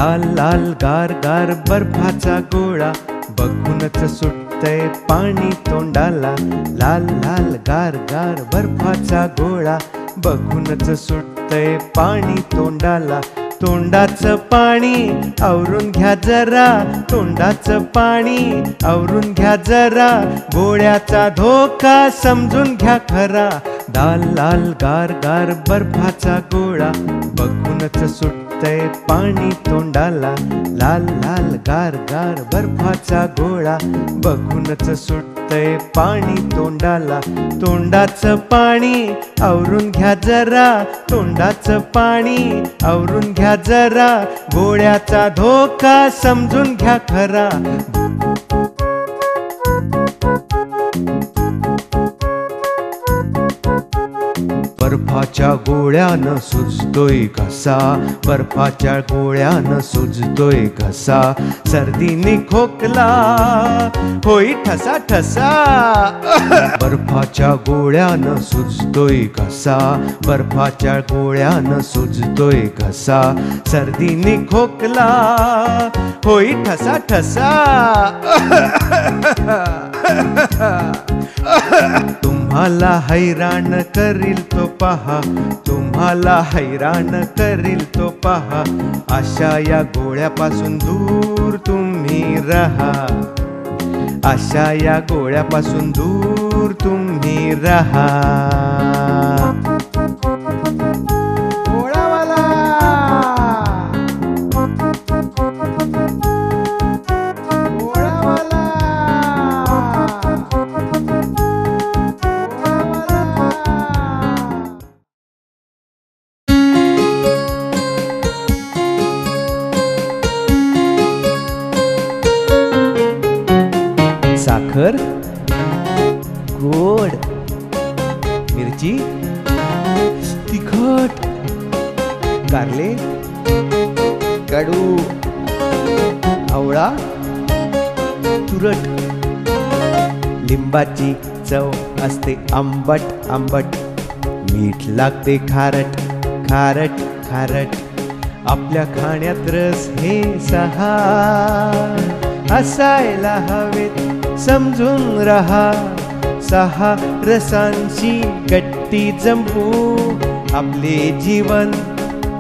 लाल लाल गार गार बर्फाचा गोळा, बघूनच सुटतंय पाणी तोंडाला. लाल लाल गार गार बर्फाचा गोळा, बघूनच सुटतंय पाणी तोंडाला. तोंडाचं पाणी आवरून घ्या जरा, तोंडाचं पाणी आवरून घ्या जरा, गोळ्याचा धोका समजून घ्या खरा. लाल लाल गार गार बर्फाचा गोळा, बघूनच सुटतंय पाणी तोंडाला. लाल लाल गार गार बर्फाचा गोळा, बघूनच सुटतंय पाणी तोंडाला. तोंडाचं पाणी आवरून घ्या जरा, तोंडाचं पाणी आवरून घ्या जरा, गोळ्याचा धोका समजून घ्या खरा. बर्फाच्या गोळ्यानं सुजतोय घसा, बर्फाच्या गोळ्यानं सुजतोय घसा, सर्दीने खोकला होई ठसा ठसा. बर्फाच्या गोळ्यानं सुजतोय घसा, बर्फाच्या गोळ्यानं सुजतोय घसा, सर्दीने खोकला होई ठसा ठसा. तुम्हाला हैराण करील तो पहा, तुम्हाला हैराण करील तो पहा, अशा या गोळ्यापासून दूर तुम्ही रहा, अशा या गोळ्यापासून दूर तुम्ही रहा. साखर गोड, मिरची तिखट, कारले कडू, आवळा तुरट, लिंबाची चव असते आंबट आंबट, मीठ लागते खारट खारट खारट. आपल्या खाण्यात रस हे सहा असायला हवेत समजून रहा, सहा रसांची गट्टी जमवू, आपले जीवन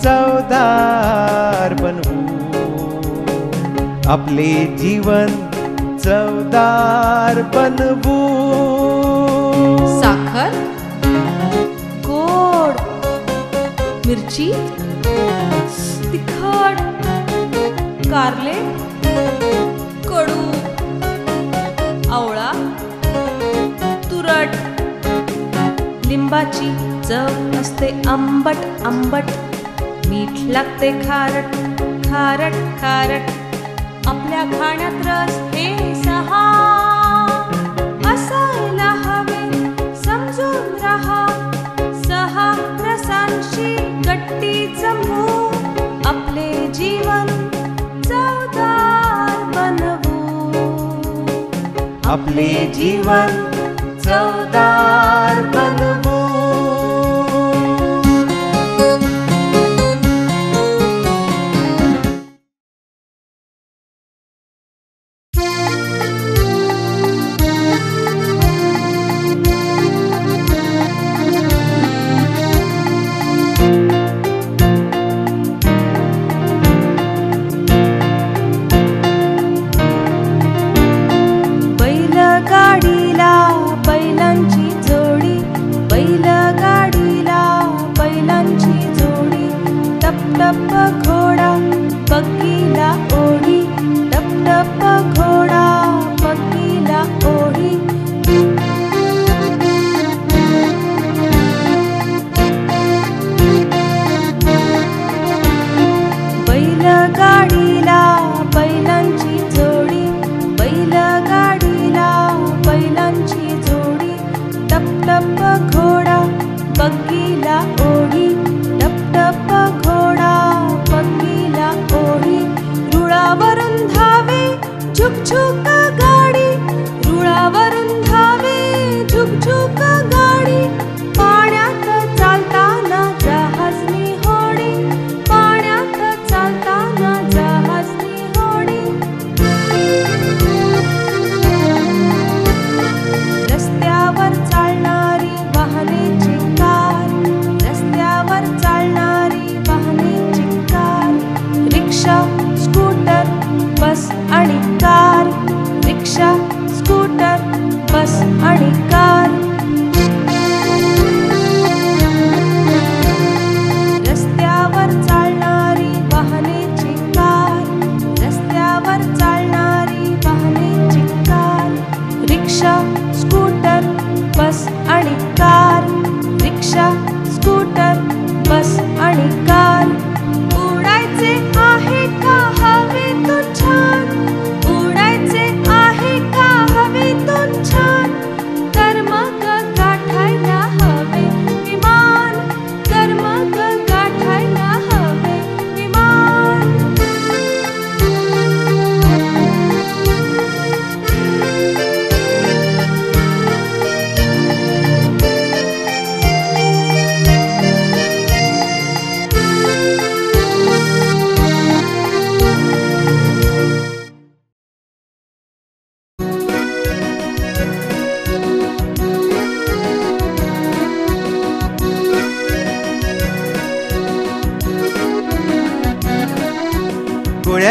चवदार बनवू, आपले जीवन चवदार बनवू. साखर गोड, मिरची तिखट, कारले कडू, आवळा तुरट, लिंबाची चव असते आंबट आंबट, मीठ लागते खारट खारट खारट. आपल्या खाण्यात रस हे सहा असायला हवे समजून रहा, सहा रसांची गट्टी जमवू, आपले जीवन चवदार बनवू, आपले जीवन चवदार बनवू. बग्गीला ओढी, टप टप घोडा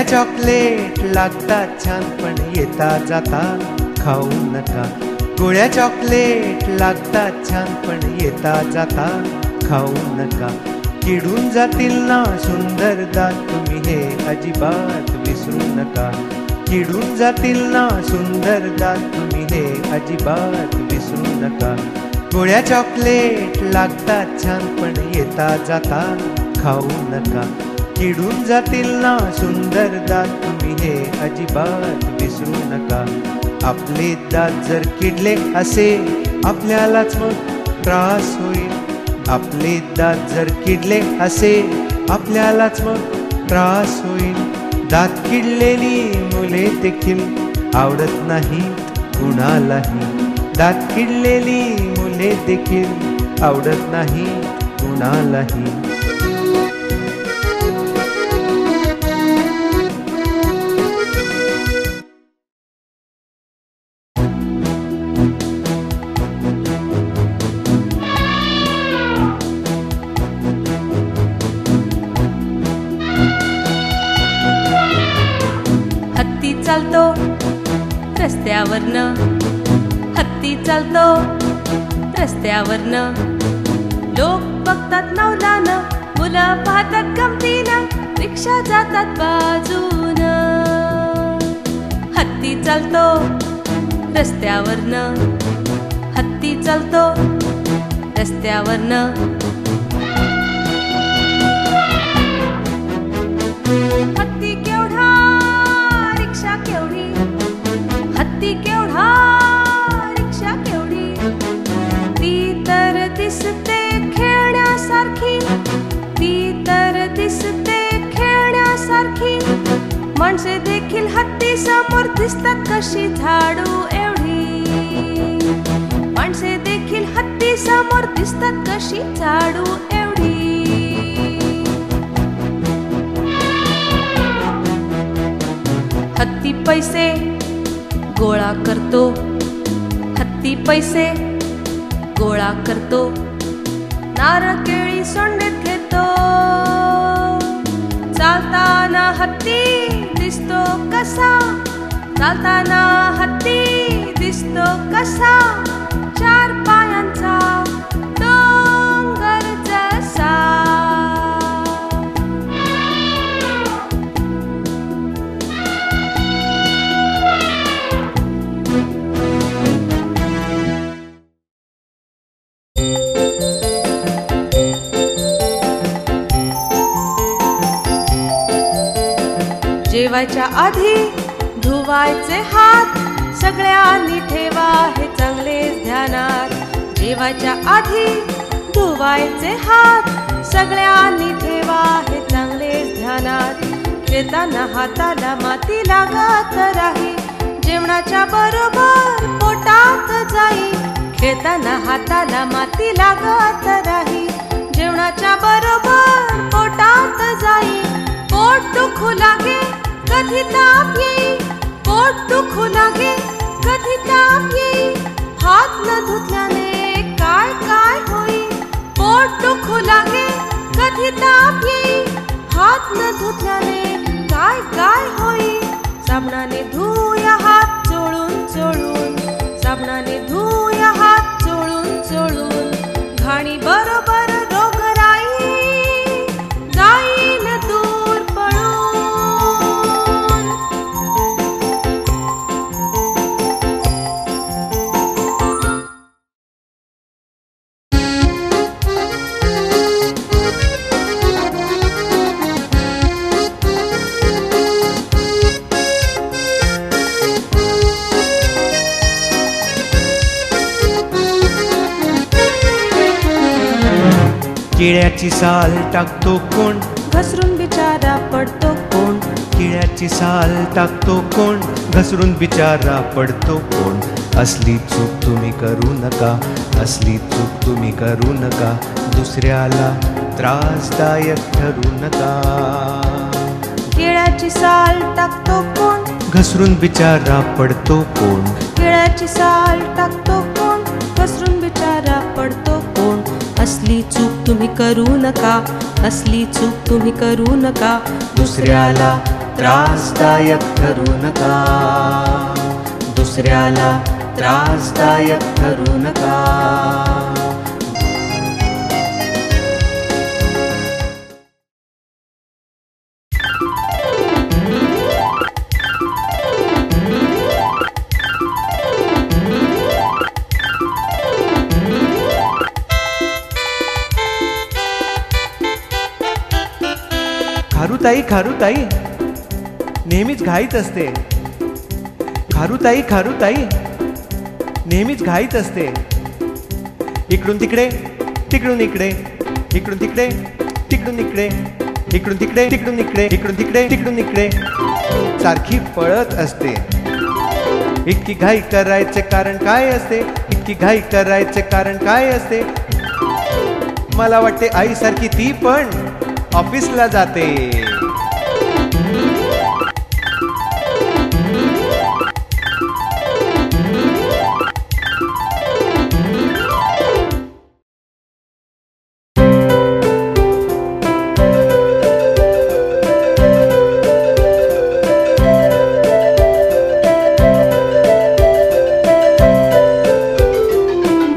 गोळ्या चॉकलेट लागतात छान पण येता जाता खाऊ नका. गोळ्या चॉकलेट लागतात छान पण येता जाता खाऊ नका. किडून जातील ना सुंदर दात तुम्ही हे अजिबात विसरू नका. किडून जातील ना सुंदर दात तुम्ही हे अजिबात विसरू नका. गोळ्या चॉकलेट लागतात छान पण येता जाता खाऊ नका. किडून जातील ना सुंदर दात तुम्ही हे अजिबात विसरू नका. आपले दात जर किडले असे आपल्यालाच मग त्रास होईल. आपले दात जर किडले असे आपल्यालाच मग त्रास होईल. दात किडलेली मुले देखील आवडत नाहीत कुणालाही. दात किडलेली मुले देखील आवडत नाही कुणालाही. हत्ती चालतो रस्त्यावरनं, हत्ती चालतो रस्त्यावरनं. लोक बघतात नवलानं, मुलं पाहतात गमतीनं, रिक्षा जातात बाजूनं. हत्ती चालतो रस्त्यावरनं, हत्ती चालतो रस्त्यावरनं. हत्ती केवढा रिक्षा केवढी, हत्ती केवढा रिक्षा केवढी. ती तर दिसते खेळण्यासारखी, ती तर दिसते खेळण्यासारखी. माणसे देखील हत्ती समोर दिसतात कशी झाडू एवढी. माणसे देखील हत्ती समोर दिसतात कशी झाडू एवढी. हत्ती पैसे गोळा करतो, हत्ती पैसे गोळा करतो. नारळ केळी सोंडेत घेतो. चालताना हत्ती दिसतो कसा, चालताना हत्ती दिसतो कसा. चार पायांचा डोंगर जसा. जेवायच्या आधी धुवायचे हात, सगळ्यांनी ठेवा हे चांगलेच ध्यानात. जेवायच्या आधी धुवायचे हात, सगळ्यांनी ठेवा हे चांगलेच ध्यानात. खेळताना हाताला माती लागत राही, जेवणाच्या बरोबर पोटात जाई. खेळताना हाताला माती लागत राही, जेवणाच्या बरोबर पोटात जाई. पोट दुखू लागे कधी ताप येई, पोट दुखू लागे कधी ताप येई. हात न धुतल्याने काय काय होई, पोट दुखू लागे कधी ताप येई. हात न धुतल्याने काय काय होई. साबणाने धुया हात चोळून चोळून, साबणाने धुया हात चोळून चोळून. घाणी बरोबर रोगराई जाईल दूर पळून. केळ्याची साल टाकतो कोण, घसरून बिचारा पडतो कोण. केळ्याची साल टाकतो कोण, घसरून बिचारा पडतो कोण. असली चूक तुम्ही करू नका, असली चूक तुम्ही करू नका. दुसऱ्याला त्रासदायक ठरू नका. केळ्याची साल टाकतो कोण, घसरून बिचारा पडतो कोण. केळ्याची साल टाकतो कोण, घसरून बिचारा पडतो कोण. असली चूक तुम्ही करू नका, असली चूक तुम्ही करू नका. दुसऱ्याला त्रासदायक ठरू नका, दुसऱ्याला त्रासदायक ठरू नका. खारुताई खारुताई नेहमीच घाईत असते. खारुताई खारुताई नेहमीच घाईत असते. इकडून तिकडे तिकडून इकडे, इकडून तिकडे तिकडून इकडे, इकडून तिकडे तिकडून इकडे, इकडून तिकडे तिकडून इकडे सारखी पळत असते. इतकी घाई करायचे कारण काय असते? इतकी घाई करायचे कारण काय असते? मला वाटते आईसारखी ती पण ऑफिसला जाते.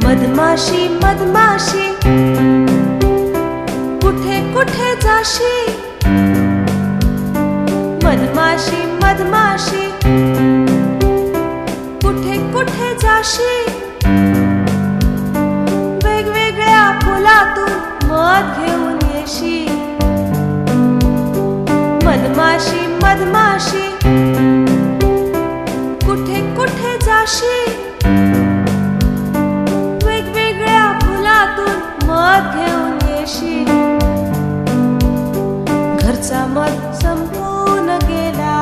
मधमाशी मधमाशी कुठे कुठे जाशी, मधमाशी मधमाशी कुठे कुठे जाशी, वेगवेगळ्या फुलातून मध घेऊन येशी. मधमाशी मधमाशी कुठे कुठे जाशी, वेगवेगळ्या फुलातून मध घेऊन येशी. घरचा मध संपून गेला,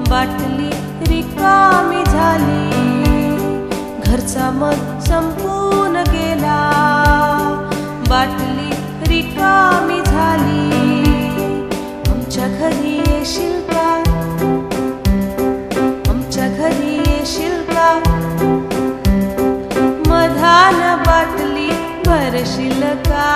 बाटली रिकामी झाली. घरचा मध संपून गेला, बाटली रिकामी झाली. आमच्या घरी येशील का? आमच्या घरी येशील का? मधान बाटली भरशील का?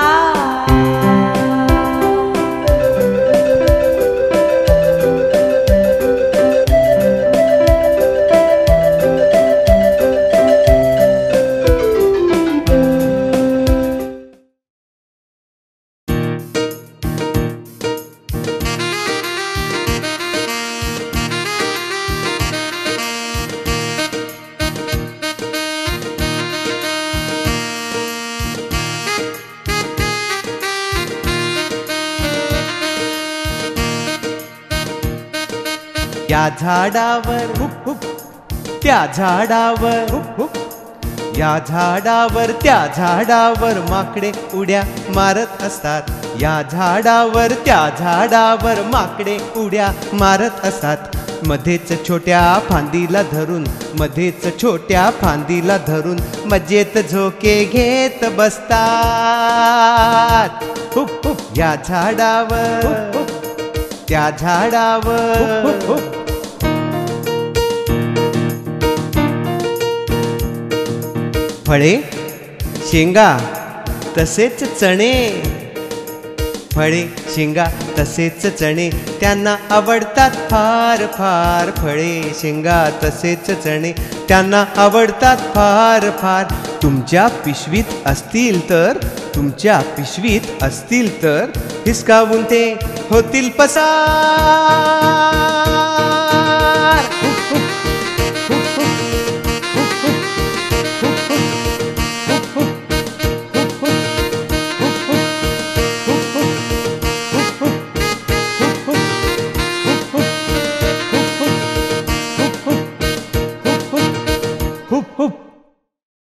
या झाडावर हुप हुप, त्या झाडावर हुप हुप, या झाडावर त्या झाडावर माकडे उड्या मारत असतात. या झाडावर त्या झाडावर माकडे उड्या मारत असतात. मध्येच छोट्या फांदीला धरून, मध्येच छोट्या फांदीला धरून मजेत झोके घेत बसतात. हुप हुप, या झाडावर हुप हुप, त्या झाडावर हुप हुप. फळे शेंगा तसेच चणे, फळे शेंगा तसेच चणे त्यांना आवडतात फार फार. फळे शेंगा तसेच चणे त्यांना आवडतात फार फार. तुमच्या पिशवीत असतील तर, तुमच्या पिशवीत असतील तर हिसकावून ते होतील पसार.